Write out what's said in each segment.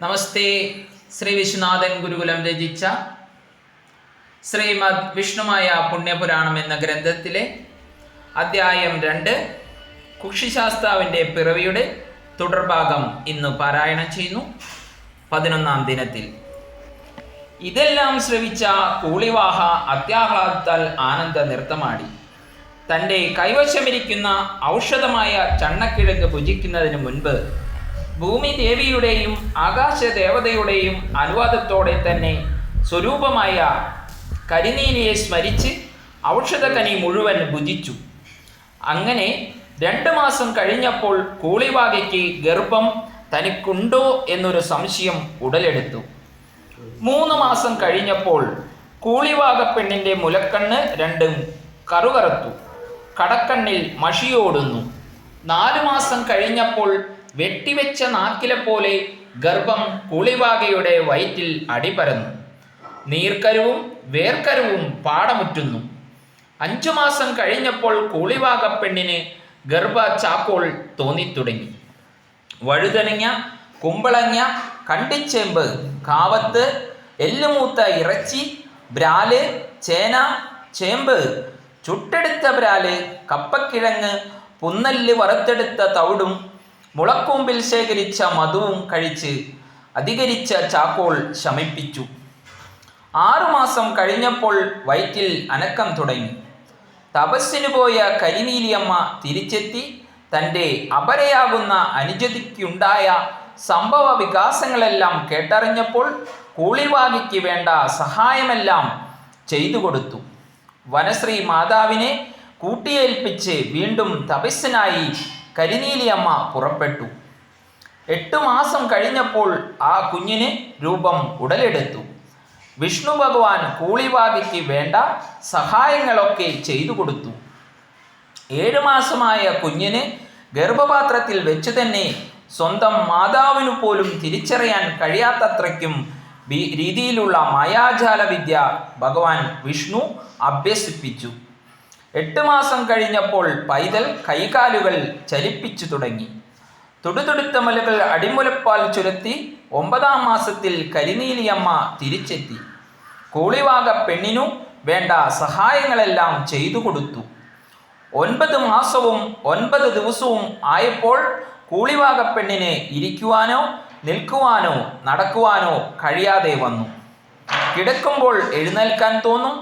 നമസ്തേ. ശ്രീ വിശ്വനാഥൻ ഗുരുകുലം രചിച്ച ശ്രീമദ് വിഷ്ണുമായ പുണ്യപുരാണം എന്ന ഗ്രന്ഥത്തിലെ അധ്യായം 2 കുക്ഷിശാസ്താവിൻ്റെ പിറവിയുടെ തുടർഭാഗം ഇന്ന് പാരായണം ചെയ്യുന്നു. 11-ാം ദിനത്തിൽ ഇതെല്ലാം ശ്രവിച്ച കൂളിവാഹ അത്യാഹ്ലാദത്താൽ ആനന്ദ നൃത്തമാടി. തൻ്റെ കൈവശമിരിക്കുന്ന ഔഷധമായ ചണ്ണക്കിഴങ്ങ് ഭുജിക്കുന്നതിന് മുൻപ് ഭൂമി ദേവിയുടെയും ആകാശദേവതയുടെയും അനുവാദത്തോടെ തന്നെ സ്വരൂപമായ കരിനീലിയെ സ്മരിച്ച് ഔഷധക്കനി മുഴുവൻ ഭുജിച്ചു. അങ്ങനെ 2 മാസം കഴിഞ്ഞപ്പോൾ കൂളിവാകയ്ക്ക് ഗർഭം തനിക്കുണ്ടോ എന്നൊരു സംശയം ഉടലെടുത്തു. 3 മാസം കഴിഞ്ഞപ്പോൾ കൂളിവാക പെണ്ണിൻ്റെ മുലക്കണ്ണ് രണ്ടും കറുകറുത്തു, കടക്കണ്ണിൽ മഷിയോടുന്നു. 4 മാസം കഴിഞ്ഞപ്പോൾ വെട്ടിവെച്ച നാക്കിലെ പോലെ ഗർഭം കൂളിവാകയുടെ വയറ്റിൽ അടിപരന്നു. നീർക്കരുവും വേർക്കരുവും പാടമുറ്റുന്നു. 5 മാസം കഴിഞ്ഞപ്പോൾ കൂളിവാക പെണ്ണിന് ഗർഭചാക്കോൾ തോന്നിത്തുടങ്ങി. വഴുതനങ്ങ, കുമ്പളങ്ങ, കണ്ടിച്ചേമ്പ്, കാവത്ത്, എല്ലുമൂത്ത ഇറച്ചി, ബ്രാല്, ചേന, ചേമ്പ്, ചുട്ടെടുത്ത ബ്രാല്, കപ്പക്കിഴങ്ങ്, പുന്നല്ല് വറുത്തെടുത്ത തവിടും മുളക്കൂമ്പിൽ ശേഖരിച്ച മധുവും കഴിച്ച് അധികരിച്ച ചാക്കോൾ ശമിപ്പിച്ചു. 6 മാസം കഴിഞ്ഞപ്പോൾ വയറ്റിൽ അനക്കം തുടങ്ങി. തപസ്സിനു പോയ കരിനീലിയമ്മ തിരിച്ചെത്തി തൻ്റെ അപരയാകുന്ന അനുജതിക്കുണ്ടായ സംഭവ വികാസങ്ങളെല്ലാം കേട്ടറിഞ്ഞപ്പോൾ കൂളിവാകയ്ക്ക് വേണ്ട സഹായമെല്ലാം ചെയ്തു കൊടുത്തു. വനശ്രീ മാതാവിനെ കൂട്ടിയേൽപ്പിച്ച് വീണ്ടും തപസ്സിനായി കരിനീലിയമ്മ പുറപ്പെട്ടു. 8 മാസം കഴിഞ്ഞപ്പോൾ ആ കുഞ്ഞിന് രൂപം ഉടലെടുത്തു. വിഷ്ണു ഭഗവാൻ കൂളിവാകയ്ക്ക് വേണ്ട സഹായങ്ങളൊക്കെ ചെയ്തു കൊടുത്തു. 7 മാസമായ കുഞ്ഞിന് ഗർഭപാത്രത്തിൽ വെച്ച് തന്നെ സ്വന്തം മാതാവിനു പോലും തിരിച്ചറിയാൻ കഴിയാത്തത്രയ്ക്കും രീതിയിലുള്ള മായാജാല വിദ്യ ഭഗവാൻ വിഷ്ണു അഭ്യസിപ്പിച്ചു. 8 മാസം കഴിഞ്ഞപ്പോൾ പൈതൽ കൈകാലുകൾ ചലിപ്പിച്ചു തുടങ്ങി. തുടുതുടുത്ത മലകൾ അടിമുലപ്പാൽ ചുരത്തി 9-ാം മാസത്തിൽ കരിനീലിയമ്മ തിരിച്ചെത്തി. കൂളിവാക പെണ്ണിനു വേണ്ട സഹായങ്ങളെല്ലാം ചെയ്തു കൊടുത്തു. 9 മാസവും 9 ദിവസവും ആയപ്പോൾ കൂളിവാക പെണ്ണിന് ഇരിക്കുവാനോ നിൽക്കുവാനോ നടക്കുവാനോ കഴിയാതെ വന്നു. കിടക്കുമ്പോൾ എഴുന്നേൽക്കാൻ തോന്നും.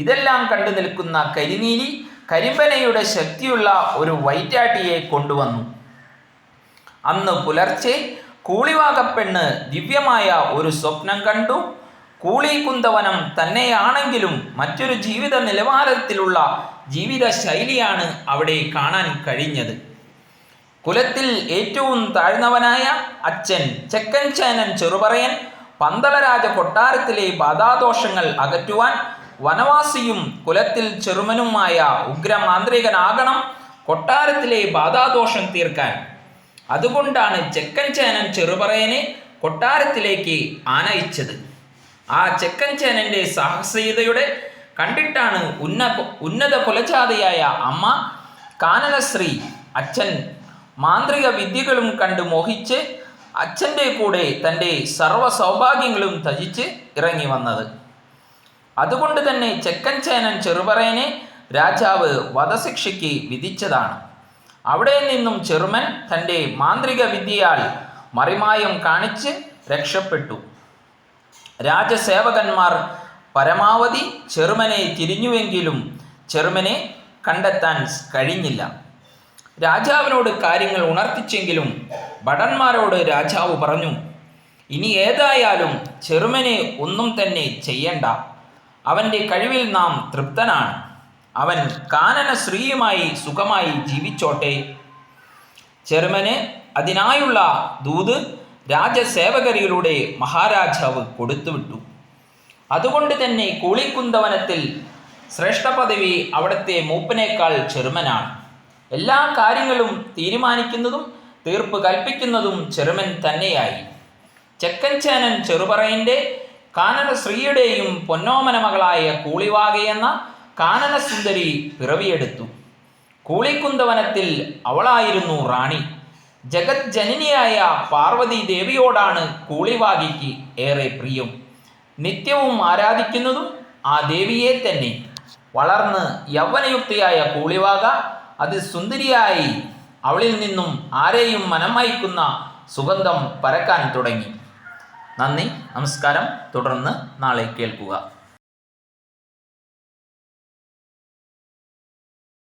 ഇതെല്ലാം കണ്ടു നിൽക്കുന്ന കരിനീലി കരിമ്പനയുടെ ശക്തിയുള്ള ഒരു വൈറ്റാട്ടിയെ കൊണ്ടുവന്നു. അന്ന് പുലർച്ചെ കൂളിവാക പെണ്ണ് ദിവ്യമായ ഒരു സ്വപ്നം കണ്ടു. കൂളികുന്തവനം തന്നെയാണെങ്കിലും മറ്റൊരു ജീവിത നിലവാരത്തിലുള്ള ജീവിത ശൈലിയാണ് അവിടെ കാണാൻ കഴിഞ്ഞത്. കുലത്തിൽ ഏറ്റവും താഴ്ന്നവനായ അച്ഛൻ ചെക്കൻചേനൻ ചെറുപറയൻ പന്തളരാജ കൊട്ടാരത്തിലെ ബാധാദോഷങ്ങൾ അകറ്റുവാൻ വനവാസിയും കുലത്തിൽ ചെറുമനുമായ ഉഗ്രമാന്ത്രികനാകണം കൊട്ടാരത്തിലെ ബാധാദോഷം തീർക്കാൻ. അതുകൊണ്ടാണ് ചെക്കൻചേനൻ ചെറുപറയനെ കൊട്ടാരത്തിലേക്ക് ആനയിച്ചത്. ആ ചെക്കൻചേനൻ്റെ സാഹസികതയുടെ കണ്ടിട്ടാണ് ഉന്നത കുലജാതയായ അമ്മ കാനനശ്രീ അച്ഛൻ മാന്ത്രിക വിദ്യകളും കണ്ട് മോഹിച്ച് അച്ഛൻ്റെ കൂടെ തൻ്റെ സർവ്വ സൗഭാഗ്യങ്ങളും ത്യജിച്ച് ഇറങ്ങി വന്നത്. അതുകൊണ്ട് തന്നെ ചെക്കൻചേനൻ ചെറുപറയനെ രാജാവ് വധശിക്ഷയ്ക്ക് വിധിച്ചതാണ്. അവിടെ നിന്നും ചെറുമൻ തൻ്റെ മാന്ത്രിക വിദ്യയാൽ മറിമായം കാണിച്ച് രക്ഷപ്പെട്ടു. രാജസേവകന്മാർ പരമാവധി ചെറുമനെ തിരിഞ്ഞുവെങ്കിലും ചെറുമനെ കണ്ടെത്താൻ കഴിഞ്ഞില്ല. രാജാവിനോട് കാര്യങ്ങൾ ഉണർത്തിച്ചെങ്കിലും ഭടന്മാരോട് രാജാവ് പറഞ്ഞു, ഇനി ഏതായാലും ചെറുമനെ ഒന്നും തന്നെ ചെയ്യണ്ട. അവൻ്റെ കഴിവിൽ നാം തൃപ്തനാണ്. അവൻ കാനനശ്രീയുമായി സുഖമായി ജീവിച്ചോട്ടെ. ചെറുമന് അതിനായുള്ള ദൂത് രാജസേവകരിലൂടെ മഹാരാജാവ് കൊടുത്തുവിട്ടു. അതുകൊണ്ട് തന്നെ കൂളികുന്തവനത്തിൽ ശ്രേഷ്ഠ പദവി അവിടുത്തെ മൂപ്പനേക്കാൾ ചെറുമനാണ്. എല്ലാ കാര്യങ്ങളും തീരുമാനിക്കുന്നതും തീർപ്പ് കൽപ്പിക്കുന്നതും ചെറുമൻ തന്നെയായി. ചെക്കൻചേനൻ ചെറുപറയൻ്റെ കാനനശ്രീയുടെയും പൊന്നോമന മകളായ കൂളിവാകയെന്ന കാനനസുന്ദരി പിറവിയെടുത്തു. കൂളികുന്തവനത്തിൽ അവളായിരുന്നു റാണി. ജഗത് ജനനിയായ പാർവതി ദേവിയോടാണ് കൂളിവാകിക്ക് ഏറെ പ്രിയം. നിത്യവും ആരാധിക്കുന്നതും ആ ദേവിയെ തന്നെ. വളർന്ന് യൗവനയുക്തിയായ കൂളിവാക അതിസുന്ദരിയായി അവളിൽ നിന്നും ആരെയും മനമയക്കുന്ന സുഗന്ധം പരക്കാൻ തുടങ്ങി. നന്ദി, നമസ്കാരം. തുടർന്ന് നാളെ കേൾക്കുക.